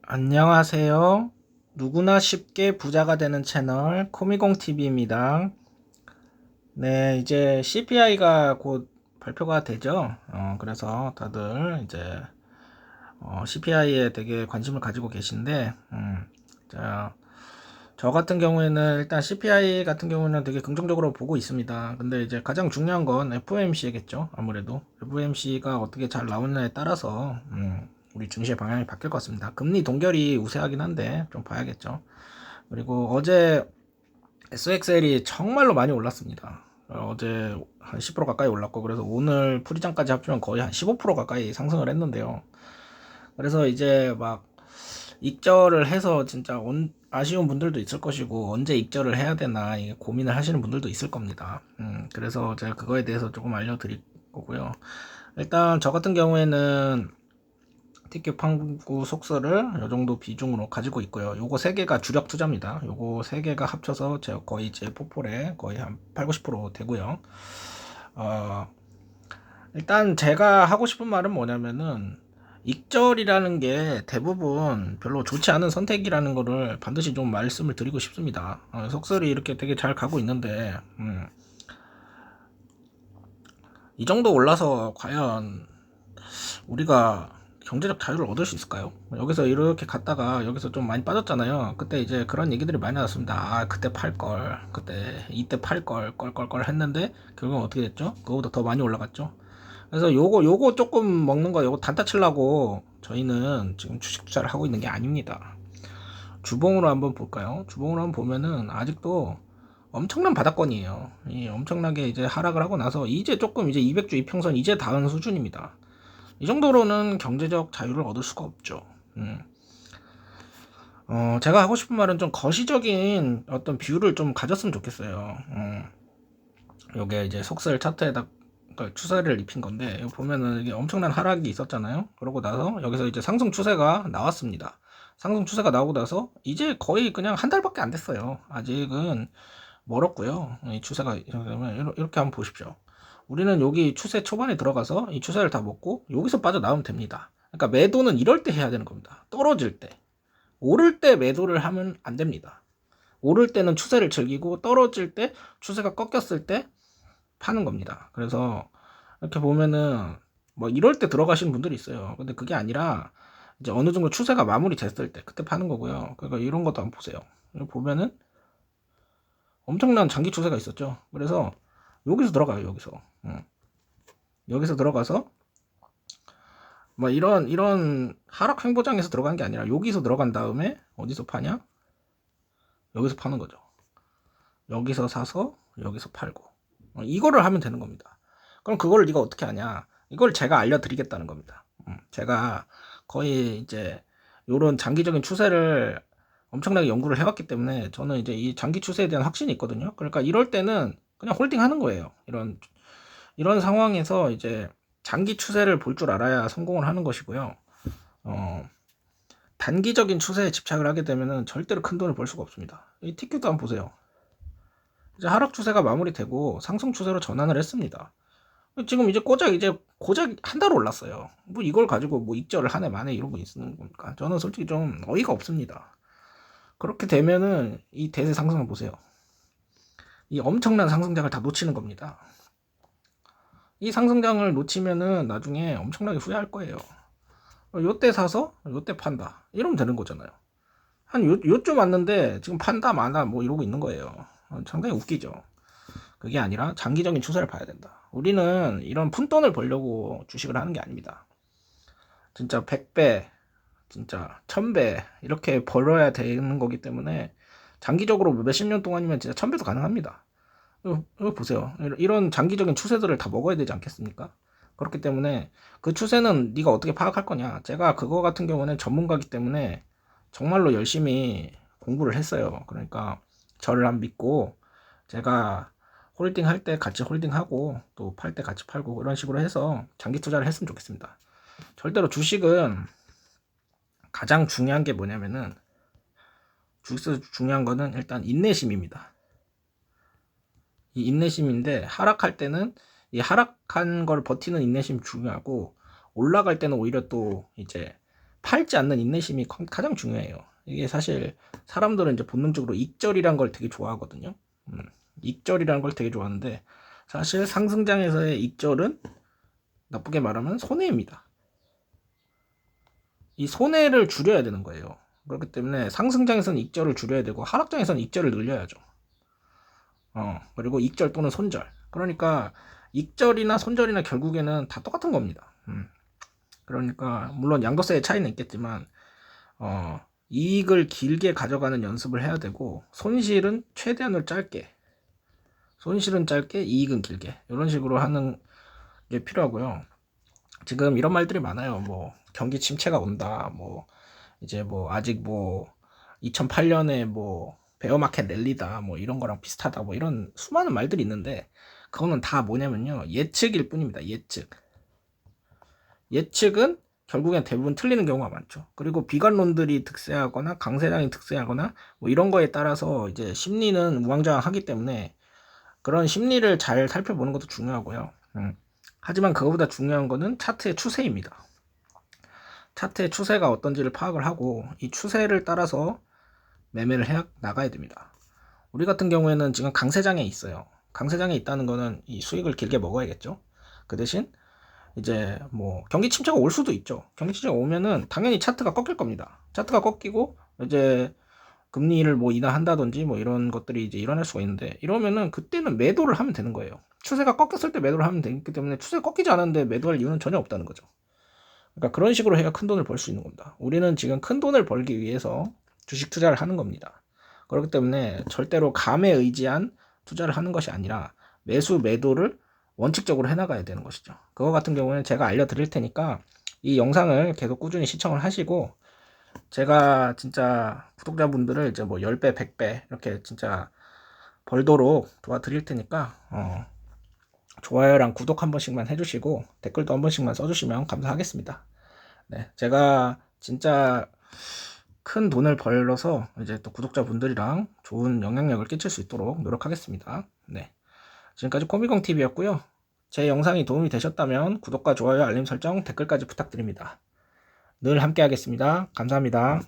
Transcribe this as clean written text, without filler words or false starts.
안녕하세요. 누구나 쉽게 부자가 되는 채널 코미공TV입니다. 네, 이제 CPI가 곧 발표가 되죠. 그래서 다들 이제 CPI에 되게 관심을 가지고 계신데, 자, 저 같은 경우에는 일단 CPI 같은 경우는 되게 긍정적으로 보고 있습니다. 근데 이제 가장 중요한 건 FOMC겠죠. 아무래도 FOMC가 어떻게 잘 나오느냐에 따라서 우리 증시의 방향이 바뀔 것 같습니다. 금리 동결이 우세하긴 한데 좀 봐야겠죠. 그리고 어제 SXL이 정말로 많이 올랐습니다. 어제 한 10% 가까이 올랐고, 그래서 오늘 풀이장까지 합치면 거의 한 15% 가까이 상승을 했는데요. 그래서 이제 막 익절을 해서 진짜 아쉬운 분들도 있을 것이고, 언제 익절을 해야 되나 고민을 하시는 분들도 있을 겁니다. 그래서 제가 그거에 대해서 조금 알려드릴 거고요. 일단 저 같은 경우에는 티켓 판구 속수를 이 정도 비중으로 가지고 있고요. 요거 세 개가 주력 투자입니다. 요거 세 개가 합쳐서 제가 거의 제 포폴에 거의 한 8, 90% 되고요. 어, 일단 제가 하고 싶은 말은 뭐냐면은 익절이라는 게 대부분 별로 좋지 않은 선택이라는 거를 반드시 좀 말씀을 드리고 싶습니다. 속설이 이렇게 되게 잘 가고 있는데 이 정도 올라서 과연 우리가 경제적 자유를 얻을 수 있을까요? 여기서 이렇게 갔다가 여기서 좀 많이 빠졌잖아요. 그때 이제 그런 얘기들이 많이 나왔습니다. 아, 그때 팔 걸, 그때 이때 팔 걸, 껄껄껄 했는데 결국은 어떻게 됐죠? 그거보다 더 많이 올라갔죠. 그래서 요거 조금 먹는 거 요거 단타 치려고 저희는 지금 주식 투자를 하고 있는 게 아닙니다. 주봉으로 한번 볼까요? 주봉으로 한번 보면은 아직도 엄청난 바닥권이에요. 이 엄청나게 이제 하락을 하고 나서 이제 조금 이제 200주 이평선 이제 닿은 수준입니다. 이 정도로는 경제적 자유를 얻을 수가 없죠. 제가 하고 싶은 말은 좀 거시적인 어떤 뷰를 좀 가졌으면 좋겠어요. 요게 이제 속설 차트에다 그러니까 추세를 입힌 건데, 이거 보면은 이게 엄청난 하락이 있었잖아요. 그러고 나서 여기서 이제 상승 추세가 나왔습니다. 상승 추세가 나오고 나서 이제 거의 그냥 한 달밖에 안 됐어요. 아직은 멀었고요. 이 추세가 이렇게 한번 보십시오. 우리는 여기 추세 초반에 들어가서 이 추세를 다 먹고 여기서 빠져나오면 됩니다. 그러니까 매도는 이럴 때 해야 되는 겁니다. 떨어질 때. 오를 때 매도를 하면 안 됩니다. 오를 때는 추세를 즐기고 떨어질 때 추세가 꺾였을 때 파는 겁니다. 그래서 이렇게 보면은 뭐 이럴 때 들어가시는 분들이 있어요. 근데 그게 아니라 이제 어느 정도 추세가 마무리 됐을 때 그때 파는 거고요. 그러니까 이런 것도 한번 보세요. 여기 보면은 엄청난 장기 추세가 있었죠. 그래서 여기서 들어가요. 여기서 여기서 들어가서 뭐 이런 하락 횡보장에서 들어간 게 아니라 여기서 들어간 다음에 어디서 파냐? 여기서 파는 거죠. 여기서 사서 여기서 팔고 이거를 하면 되는 겁니다. 그럼 그걸 네가 어떻게 하냐? 이걸 제가 알려드리겠다는 겁니다. 제가 거의 이제 요런 장기적인 추세를 엄청나게 연구를 해왔기 때문에 저는 이제 이 장기 추세에 대한 확신이 있거든요. 그러니까 이럴 때는 그냥 홀딩 하는 거예요. 이런 상황에서 이제 장기 추세를 볼 줄 알아야 성공을 하는 것이고요. 어, 단기적인 추세에 집착을 하게 되면은 절대로 큰 돈을 벌 수가 없습니다. 이 TQ도 한번 보세요. 이제 하락 추세가 마무리되고 상승 추세로 전환을 했습니다. 지금 이제 고작 한 달 올랐어요. 뭐 이걸 가지고 뭐 익절을 한 해 만에 이러고 있는 겁니까? 저는 솔직히 좀 어이가 없습니다. 그렇게 되면은 이 대세 상승을 보세요. 이 엄청난 상승장을 다 놓치는 겁니다. 이 상승장을 놓치면은 나중에 엄청나게 후회할 거예요. 요때 사서 요때 판다. 이러면 되는 거잖아요. 한 요쯤 왔는데 지금 판다 마나 뭐 이러고 있는 거예요. 상당히 웃기죠. 그게 아니라 장기적인 추세를 봐야 된다. 우리는 이런 푼돈을 벌려고 주식을 하는 게 아닙니다. 진짜 100배, 진짜 1000배 이렇게 벌어야 되는 거기 때문에 장기적으로 몇십 년 동안이면 진짜 1000배도 가능합니다. 이거 보세요. 이런 장기적인 추세들을 다 먹어야 되지 않겠습니까? 그렇기 때문에 그 추세는 네가 어떻게 파악할 거냐. 제가 그거 같은 경우는 전문가기 때문에 정말로 열심히 공부를 했어요. 그러니까 저를 안 믿고 제가 홀딩 할 때 같이 홀딩하고 또 팔 때 같이 팔고 이런 식으로 해서 장기 투자를 했으면 좋겠습니다. 절대로 주식은 가장 중요한 게 뭐냐면은 주식에서 중요한 거는 일단 인내심입니다. 이 인내심인데 하락할 때는 이 하락한 걸 버티는 인내심이 중요하고 올라갈 때는 오히려 또 이제 팔지 않는 인내심이 가장 중요해요. 이게 사실 사람들은 이제 본능적으로 익절이란 걸 되게 좋아하거든요. 익절이라는 걸 되게 좋아하는데 사실 상승장에서의 익절은 나쁘게 말하면 손해입니다. 이 손해를 줄여야 되는 거예요. 그렇기 때문에 상승장에서는 익절을 줄여야 되고 하락장에서는 익절을 늘려야죠. 그리고 익절 또는 손절. 그러니까 익절이나 손절이나 결국에는 다 똑같은 겁니다. 그러니까 물론 양도세의 차이는 있겠지만 이익을 길게 가져가는 연습을 해야 되고 손실은 최대한으로 짧게, 손실은 짧게, 이익은 길게, 이런 식으로 하는 게 필요하고요. 지금 이런 말들이 많아요. 뭐 경기 침체가 온다. 뭐 이제 뭐 아직 뭐 2008년에 뭐 베어마켓 랠리다. 뭐 이런 거랑 비슷하다. 뭐 이런 수많은 말들이 있는데 그거는 다 뭐냐면요. 예측일 뿐입니다. 예측. 예측은 결국엔 대부분 틀리는 경우가 많죠. 그리고 비관론들이 득세하거나 강세장이 득세하거나 뭐 이런 거에 따라서 이제 심리는 우왕좌왕하기 때문에 그런 심리를 잘 살펴보는 것도 중요하고요. 하지만 그거보다 중요한 거는 차트의 추세입니다. 차트의 추세가 어떤지를 파악을 하고 이 추세를 따라서 매매를 해 나가야 됩니다. 우리 같은 경우에는 지금 강세장에 있어요. 강세장에 있다는 거는 이 수익을 길게 먹어야겠죠. 그 대신 이제 뭐 경기 침체가 올 수도 있죠. 경기 침체가 오면은 당연히 차트가 꺾일 겁니다. 차트가 꺾이고 이제 금리를 뭐 인하한다든지 뭐 이런 것들이 이제 일어날 수가 있는데 이러면은 그때는 매도를 하면 되는 거예요. 추세가 꺾였을 때 매도를 하면 되기 때문에 추세가 꺾이지 않았는데 매도할 이유는 전혀 없다는 거죠. 그러니까 그런 식으로 해야 큰 돈을 벌 수 있는 겁니다. 우리는 지금 큰 돈을 벌기 위해서 주식 투자를 하는 겁니다. 그렇기 때문에 절대로 감에 의지한 투자를 하는 것이 아니라 매수 매도를 원칙적으로 해나가야 되는 것이죠. 그거 같은 경우는 제가 알려드릴 테니까 이 영상을 계속 꾸준히 시청을 하시고 제가 진짜 구독자분들을 이제 뭐 10배, 100배 이렇게 진짜 벌도록 도와드릴 테니까 좋아요랑 구독 한 번씩만 해주시고 댓글도 한 번씩만 써주시면 감사하겠습니다. 네, 제가 진짜 큰 돈을 벌어서 이제 또 구독자분들이랑 좋은 영향력을 끼칠 수 있도록 노력하겠습니다. 네, 지금까지 코미공TV였고요. 제 영상이 도움이 되셨다면 구독과 좋아요, 알림 설정, 댓글까지 부탁드립니다. 늘 함께 하겠습니다. 감사합니다.